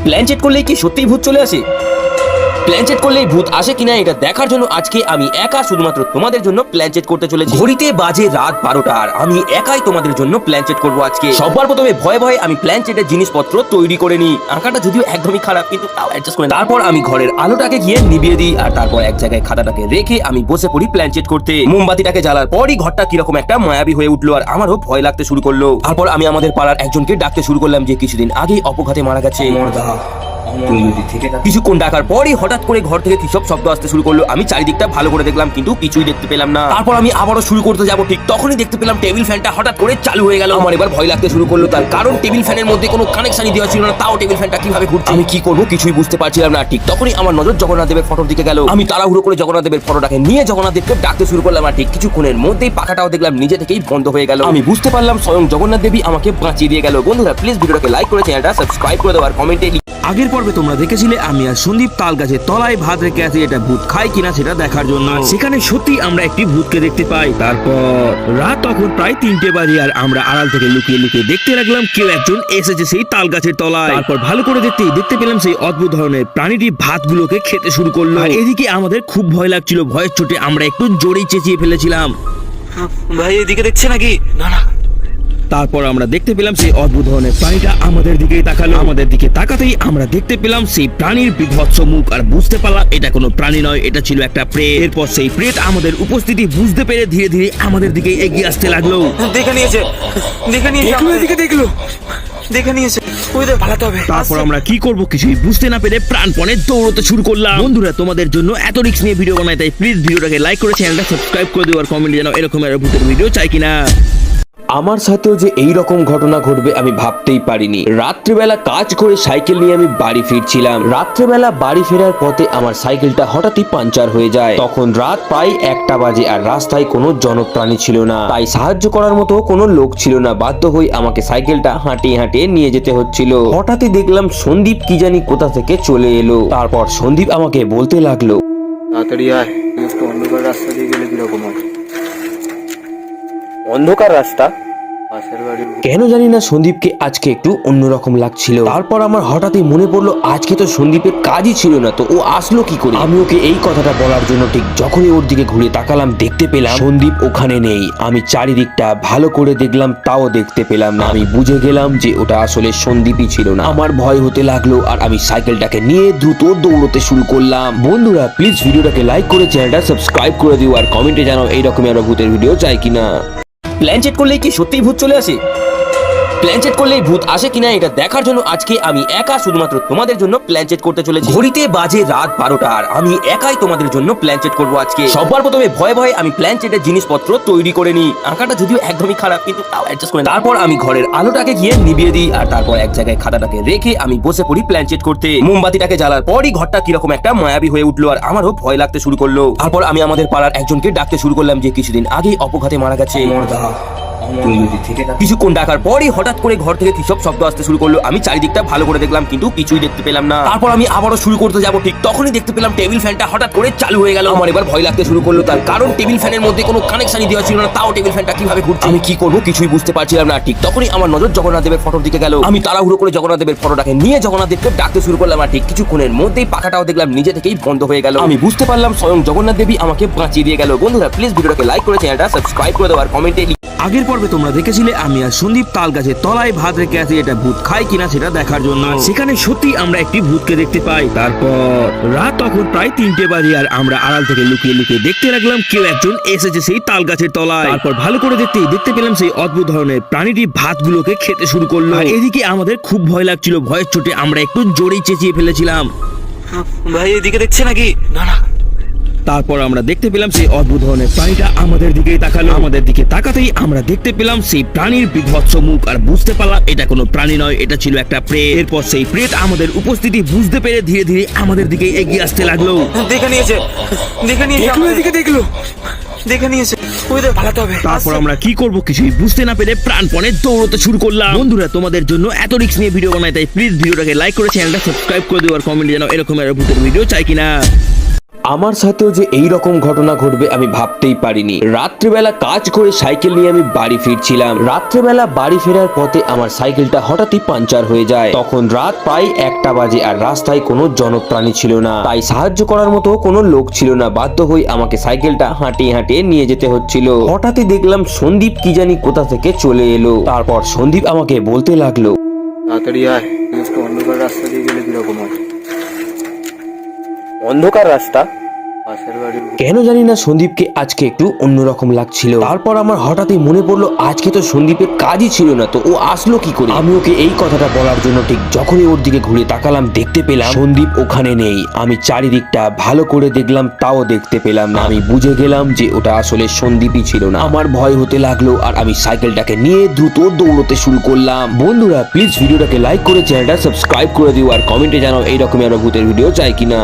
Plan চেট করলেই কি সত্যিই ভূত চলে আসে? প্ল্যান চেট করলেই ভূত আসে কিনা এটা দেখার জন্য আজকে আমি একা শুধুমাত্র তোমাদের জন্য প্ল্যান চেট করতে চলেছি। ঘড়িতে বাজে রাত 12টা আর আমি একাই তোমাদের জন্য প্ল্যান চেট করবো আজকে। সবার প্রথমে ভয়ে ভয়ে আমি প্ল্যান চেটের জিনিসপত্র তৈরি করে নিই। আঁকাটা যদিও একদমই খারাপ কিন্তু তাও অ্যাডজাস্ট করে। তারপর আমি ঘরের আলোটাকে গিয়ে নিভিয়ে দিই আর তারপর এক জায়গায় খাতাটাকে রেখে আমি বসে পড়ি প্ল্যান চেট করতে। মোমবাতিটাকে জ্বালার পরই ঘরটা কিরকম একটা মায়াবী হয়ে উঠলো আর আমারও ভয় লাগতে শুরু করলো। তারপর আমি আমাদের পাড়ার একজনকে ডাকতে শুরু করলাম যে কিছুদিন আগেই অপঘাতে মারা গেছে। কিছুক্ষণ ডাকার পরই হঠাৎ করে ঘর থেকে কিসব শব্দ আসতে শুরু করলো। আমি চারিদিকটা ভালো করে দেখলাম কিন্তু কিছুই দেখতে পেলাম না। তারপর আমি আবারও শুরু করতে যাবো, ঠিক তখনই দেখতে পেলাম টেবিল ফ্যানটা হঠাৎ করে চালু হয়ে গেল। আমার এবার ভয় লাগতে শুরু করলো, তার কারণ টেবিল ফ্যানের মধ্যে কোনো কানেকশনই দেওয়া ছিল না, তাও টেবিল ফ্যানটা কিভাবে ঘুরছে। আমি কি করবো কিছুই বুঝতে পারছিলাম না। ঠিক তখনই আমার নজর জগন্নাথ দেবের ফটোর দিকে গেল। আমি তাড়াহুড়ো করে জগন্নাথ দেবের ফটোটাকে নিয়ে জগন্নাথ দেবকে ডাকতে শুরু করলাম আর ঠিক কিছুক্ষণের মধ্যেই পাখাটাও দেখলাম নিজে থেকেই বন্ধ হয়ে গেল। আমি বুঝতে পারলাম স্বয়ং জগন্নাথ দেবী আমাকে বাঁচিয়ে দিয়ে গেল। বন্ধুরা প্লিজ ভিডিওটাকে লাইক করে চ্যানেলটা সাবস্ক্রাইব করে দেওয়ার কমেন্টে। আগের পর্বে তোমরা দেখেছিলে আমি আর সন্দীপ তাল গাছের তলায় ভাত রেখে আছি এটা ভূত খায় কিনা সেটা দেখার জন্য। সেখানে সত্যি আমরা একটি ভূতকে দেখতে পাই। তারপর রাত তখন প্রায় 3টে বাজে আর আমরা আড়াল থেকে লুকিয়ে লুকিয়ে দেখতে লাগলাম কেউ একজন এসেছে সেই তাল গাছের তলায়। তারপর ভালো করে দেখতে পেলাম সেই অদ্ভুত ধরনের প্রাণীটি ভাতগুলোকে খেতে শুরু করলো। আর এদিকে আমাদের খুব ভয় লাগছিল, ভয়ের চোটে আমরা একটু জোরেই চেঁচিয়ে ফেলেছিলাম, ভাই এদিকে দেখছে নাকি? না না। তারপর আমরা দেখতে পেলাম সেই অদ্ভুত ধরনের প্রাণীটা আমাদের দিকেই তাকালো। আমাদের দিকে তাকাতেই আমরা দেখতে পেলাম সেই প্রাণীর বিভৎস মুখ আর বুঝতে পারলাম এটা কোনো প্রাণী নয়, এটা ছিল একটা প্রেত। এরপর সেই প্রেত আমাদের উপস্থিতি বুঝতে পেরে ধীরে ধীরে আমাদের দিকে এগিয়ে আসতে লাগলো। দেখে নিয়েছে এদিকে দেখে নিয়েছে, ওইদের পালাতে হবে। তারপর আমরা কি করব কিছুই বুঝতে না পেরে প্রাণপণে দৌড়তে শুরু করলাম। বন্ধুরা তোমাদের জন্য এত রিস্ক নিয়ে ভিডিও বানাই, তাই প্লিজ ভিডিওটাকে লাইক করে চ্যানেলটা সাবস্ক্রাইব করে দিও আর কমেন্টে জানাও এরকম আরো ভূতের ভিডিও চাই কিনা। আমার সাথেও যে এই রকম ঘটনা ঘটবে আমি ভাবতেই পারিনি। রাত্রিবেলা কাজ করে সাইকেল নিয়ে আমি বাড়ি ফিরছিলাম। রাত্রিবেলা বাড়ি ফেরার পথে আমার সাইকেলটা হঠাৎই পাঞ্চার হয়ে যায়। তখন রাত প্রায় 1টা বাজে আর রাস্তায় কোনো জনপ্রাণী ছিল না, তাই সাহায্য করার মতো কোনো লোক ছিল না। বাধ্য হয়ে আমাকে সাইকেলটা হাঁটিয়ে হাঁটিয়ে নিয়ে যেতে হচ্ছিল। হঠাৎই দেখলাম সন্দীপ কি জানি কোথা থেকে চলে এলো। তারপর সন্দীপ আমাকে বলতে লাগলো, তাড়াতাড়ি আয়, একটু অন্ধকার রাস্তা দিয়ে গেলে কিরকম হয়? অন্ধকার রাস্তা? পাশের বাড়ির কেন জানি না সন্দীপকে আজকে একটু অন্যরকম লাগছিল। তারপর আমার হঠাৎই মনে পড়লো আজকে তো সন্দীপের কাজই ছিল না, তো ও আসলো কি করে? আমি ওকে এই কথাটা বলার জন্য ঠিক যখনই ওর দিকে ঘুরে তাকালাম দেখতে পেলাম সন্দীপ ওখানে নেই। আমি চারিদিকটা ভালো করে দেখলাম তাও দেখতে পেলাম না। আমি বুঝে গেলাম যে ওটা আসলে সন্দীপই ছিল না। আমার ভয় হতে লাগলো আর আমি সাইকেলটাকে নিয়ে দ্রুত দৌড়তে শুরু করলাম। বন্ধুরা প্লিজ ভিডিওটাকে লাইক করে চ্যানেলটা সাবস্ক্রাইব করে দিও আর কমেন্টে জানাও এইরকমই আরো ভূতের ভিডিও চাই কিনা। প্ল্যান চেট করলেই কি সত্যিই ভূত চলে আসে? প্ল্যান চেট করলেই ভূত আসে কিনা এটা দেখার জন্য আজকে আমি একা শুধুমাত্র তোমাদের জন্য প্ল্যান চেট করতে চলেছি। ঘড়িতে বাজে রাত 12টা আর আমি একাই তোমাদের জন্য প্ল্যান চেট করবো আজকে। সবার প্রথমে ভয়ে ভয়ে আমি প্ল্যান চেটের জিনিসপত্র তৈরি করে নিই। আঁকাটা যদিও একদমই খারাপ কিন্তু তাও অ্যাডজাস্ট করে। তারপর আমি ঘরের আলোটাকে গিয়ে নিভিয়ে দিই আর তারপর এক জায়গায় খাতাটাকে রেখে আমি বসে পড়ি প্ল্যান চেট করতে। মোমবাতিটাকে জ্বালার পরই ঘরটা কিরকম একটা মায়াবী হয়ে উঠলো আর আমারও ভয় লাগতে শুরু করলো। তারপর আমি আমাদের পাড়ার একজনকে ডাকতে শুরু করলাম যে কিছুদিন আগেই অপঘাতে মারা গেছে। কিছুক্ষণ ডাকার পরই হঠাৎ করে ঘর থেকে কিসব শব্দ আসতে শুরু করলো। আমি চারিদিকটা ভালো করে দেখলাম কিন্তু কিছুই দেখতে পেলাম না। তারপর আমি আবারও শুরু করতে যাবো, ঠিক তখনই দেখতে পেলাম টেবিল ফ্যানটা হঠাৎ করে চালু হয়ে গেল। আমার এবার ভয় লাগতে শুরু করলো, তার কারণ টেবিল ফ্যানের মধ্যে কোনো কানেকশনই দেওয়া ছিল না, তাও টেবিল ফ্যানটা কিভাবে ঘুরছে। আমি কি করবো কিছুই বুঝতে পারছিলাম না। ঠিক তখনই আমার নজর জগন্নাথ দেবের ফটোর দিকে গেল। আমি তাড়াহুড়ো করে জগন্নাথ দেবের ফটোটাকে নিয়ে জগন্নাথ দেবকে ডাকতে শুরু করলাম আর ঠিক কিছুক্ষণের মধ্যেই পাখাটাও দেখলাম নিজে থেকেই বন্ধ হয়ে গেল। আমি বুঝতে পারলাম স্বয়ং জগন্নাথ দেবী আমাকে বাঁচিয়ে দিয়ে গেল। বন্ধুরা প্লিজ ভিডিওটাকে লাইক করে চ্যানেলটা সাবস্ক্রাইব করে দেওয়ার কমেন্টে। আগের পর্বে তোমরা দেখেছিলে আমি আর সন্দীপ তাল গাছের তলায় ভাত রেখে আছি এটা ভূত খায় কিনা সেটা দেখার জন্য। সেখানে সত্যি আমরা একটি ভূতকে দেখতে পাই। তারপর রাত তখন প্রায় 3টে বাজে আর আমরা আড়াল থেকে লুকিয়ে লুকিয়ে দেখতে লাগলাম কেউ একজন এসেছে সেই তাল গাছের তলায়। তারপর ভালো করে দেখতে পেলাম সেই অদ্ভুত ধরনের প্রাণীটি ভাতগুলোকে খেতে শুরু করলো। আর এদিকে আমাদের খুব ভয় লাগছিল, ভয়ের চোটে আমরা একটু জোরেই চেঁচিয়ে ফেলেছিলাম, ভাই এদিকে দেখছে নাকি? না না। তারপর আমরা দেখতে পেলাম সেই অদ্ভুত ধরনের প্রাণীটা আমাদের দিকেই তাকালো। আমাদের দিকে তাকাতেই আমরা দেখতে পেলাম সেই প্রাণীর বিভৎস মুখ আর বুঝতে পারলাম এটা কোনো প্রাণী নয়, এটা ছিল একটা প্রেত। এরপর সেই প্রেত আমাদের উপস্থিতি বুঝতে পেরে ধীরে ধীরে আমাদের দিকে এগিয়ে আসতে লাগলো। দেখে নিয়েছে দেখে নিয়েছে, ওইদের পালাতে হবে। তারপর আমরা কি করব কিছুই বুঝতে না পেরে প্রাণপণে দৌড়তে শুরু করলাম। বন্ধুরা তোমাদের জন্য এত রিস্ক নিয়ে ভিডিও বানাই, তাই প্লিজ ভিডিওটাকে লাইক করে চ্যানেলটা সাবস্ক্রাইব করে দিও আর কমেন্টে জানাও এরকম আরো ভূতের ভিডিও চাই কিনা। আমার সাথেও যে এই রকম ঘটনা ঘটবে আমি ভাবতেই পারিনি। রাত্রিবেলা কাজ করে সাইকেল নিয়ে আমি বাড়ি ফিরছিলাম। রাত্রিবেলা বাড়ি ফেরার পথে আমার সাইকেলটা হঠাৎই পাঞ্চার হয়ে যায়। তখন রাত প্রায় 1টা বাজে আর রাস্তায় কোনো জনপ্রাণী ছিল না, তাই সাহায্য করার মতো কোনো লোক ছিল না। বাধ্য হয়ে আমাকে সাইকেলটা হাঁটিয়ে হাঁটিয়ে নিয়ে যেতে হচ্ছিল। হঠাৎই দেখলাম সন্দীপ কি জানি কোথা থেকে চলে এলো। তারপর সন্দীপ আমাকে বলতে লাগলো, তাড়াতাড়ি আয়, একটু অন্ধকার রাস্তা দিয়ে গেলে কিরকম হয়? অন্ধকার রাস্তা? পাশের বাড়ি। কেন জানি না সন্দীপকে আজকে একটু অন্যরকম লাগছিল। তারপর আমার হঠাৎই মনে পড়লো আজকে তো সন্দীপের কাজই ছিল না, তো ও আসলো কি করে? আমি ওকে এই কথাটা বলার জন্য ঠিক যখনই ওর দিকে ঘুরে তাকালাম দেখতে পেলাম সন্দীপ ওখানে নেই। আমি চারিদিকটা ভালো করে দেখলাম, তাও দেখতে পেলাম না। আমি বুঝে গেলাম যে ওটা আসলে সন্দীপই ছিল না। আমার ভয় হতে লাগলো আর আমি সাইকেলটাকে নিয়ে দ্রুত দৌড়তে শুরু করলাম। বন্ধুরা প্লিজ ভিডিওটাকে লাইক করে চ্যানেলটা সাবস্ক্রাইব করে দিও আর কমেন্টে জানাও এইরকমই আরো ভূতের ভিডিও চাই কিনা।